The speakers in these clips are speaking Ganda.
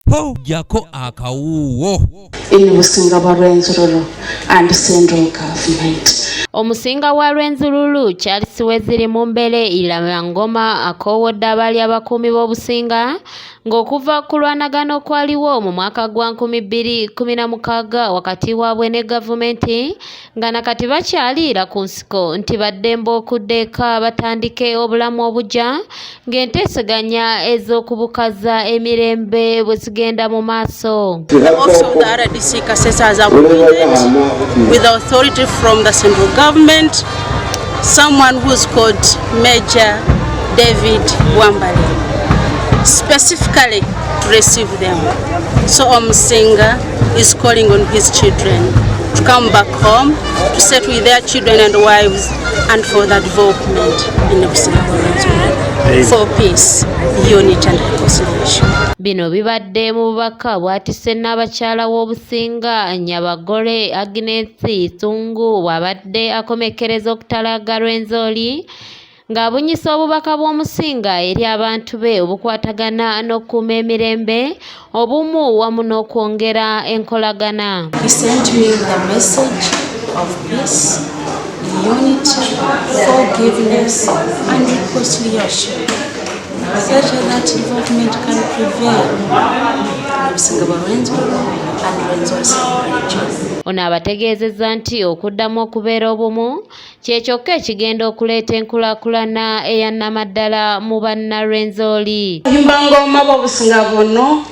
po jako akawuwo. In Omusinga wa Rwenzururu and central government. Omusinga wa Rwenzururu Charles weziri mu mbere ila ngoma akowode abali abakuumibe Omusinga ng'okuva ku lwanagano kwaliwo mu mwaka gwa 2016 wakati waabwe ne gavumenti nga nakati bakyalira kunsiko nti baddembe okuddeka batandike obulamu obujja ng'enteeseganya ez'okubukaza emirembe bwe zigenda mu maaso. Also, the RDC Kasese has appointed with authority from the central government someone who's called Major David Wambale specifically to receive them. So Omusinga is calling on his children to come back home to settle with their children and wives and for the development in Omusinga for peace, unity and reconciliation. Bino bibadde mu bubaka bwatise n'abakyala w'Obusinga Nyabagole Agnes Tungu wabadde akomekereza okutalaga Rwenzori ng'abunyisa obubaka bw'Omusinga eri abantu be obukwatagana n'okukuuma emirembe obumu wamu n'okwongera enkolagana. He sent me the message of peace, unity, forgiveness and reconciliation, such that development can prevail in Omusinga wa Rwenzururu and Rwenzori region. Ono abategeezezza nti okuddamu okubeera obumu kyekyokka ekigenda okuleeta enkulaakulana eyannamaddala mu bannarwenzori. Himbangoma b'Obusinga buno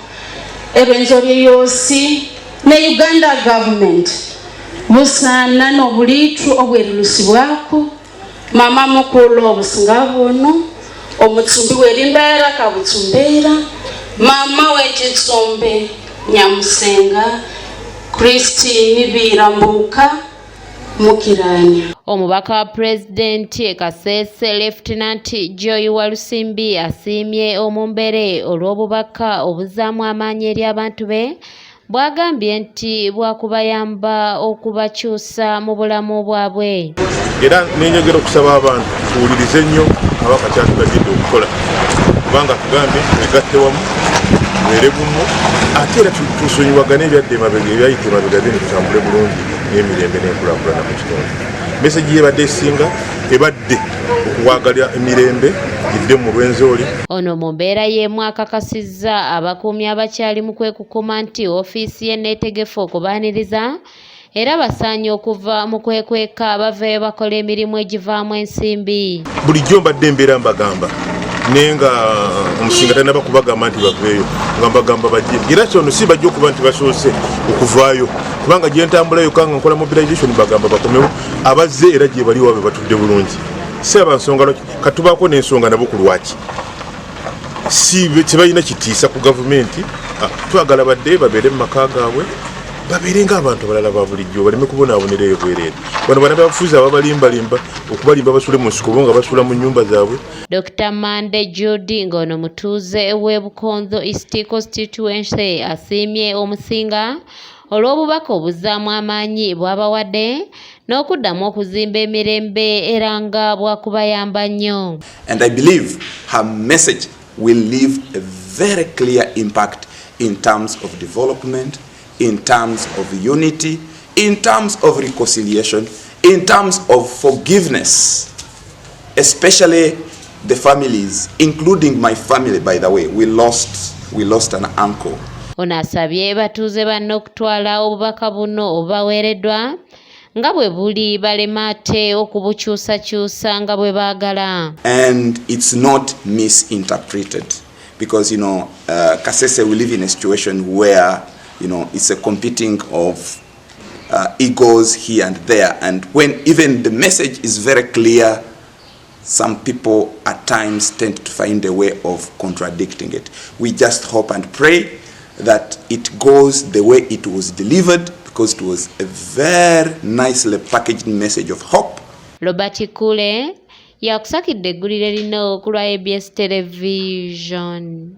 Rwenzori yoosi ne Uganda government busaana n'obuliitu obwerulusibwako mama mukulu Obusinga buno omutsumbi w'erimbeera kabutsumbeera mama w'ekitsumbi Nyamusenga Christine Birambuka Mukiranya. Omubaka wa Pulezidenti Kasese Lieutenant Joy Walusimbi asiimye Omumbere olw'obubaka obuzaamu amaanyi eri abantu be bw'agambye nti bwakubayamba okubakyusa mu bulamu bwabwe. Era n'enjogera okusaba abantu tuwulirize nnyo ababaka kyatugajjidde okukola kubanga tugambye tugatte wamu tubeere bumu ate era tusonyiwagane ebyadde emabega ebyayita emabega bino tutambule bulungi n'emirembe n'enkulaakulana mu kitundu. Meseji y'ebadde esinga ebadde okuwagala emirembe gidde mu Rwenzori. Ono mu mbeera y'emu akakasizza abakuumi abakyali mu kwekuuma nti ofiisi ye neetegefu okubaaniriza era basaanye okuva mu kwekweka baveeyo bakola emirimu egivaamu ensimbi. Bulijjo mbadde mbeera mbagamba naye nga Omusinga tanaba kubagamba nti baveeyo nga mbagamba bajje era kyono si bajja okuba nti basoose okuvaayo kubanga gye ntambulayo kanga nkola mobilization bagamba bakomewo abazze era gye bali wabe batudde bulungi. Si abansonga katubaako n'ensonga nabo ku lwaki si tebalina kitiisa ku gavumenti twagala badde babeere mu maka gaabwe babeere ng'abantu abalala ba bulijjo baleme kubonaabonera eyo bwereere. Bano bana bafuzi ababalimbalimba okubalimba basule mu nsiko nga basula mu nnyumba zaabwe. Dr. Mande Judy ng'ono mutuuze w'e Bukonzo East Constituency asiimye Omusinga olw'obubaka obuzaamu amaanyi bw'abawadde n'okuddamu okuzimba emirembe era nga bwakubayamba nnyo. And I believe her message will leave a very clear impact in terms of development, in terms of unity, in terms of reconciliation, in terms of forgiveness, especially the families, including my family, by the way. We lost an uncle. Ono asabye batuuze banne okutwala obubaka buno obubaweereddwa nga bwe buli balema ate okubukyusakyusa nga bwe baagala. And it's not misinterpreted because, Kasese will live in a situation where, it's a competing of egos here and there. And when even the message is very clear, some people at times tend to find a way of contradicting it. We just hope and pray that it goes the way it was delivered because it was a very nicely packaged message of hope. Robert Kule yakusakidde eggulire lino ku lwa ABS Television.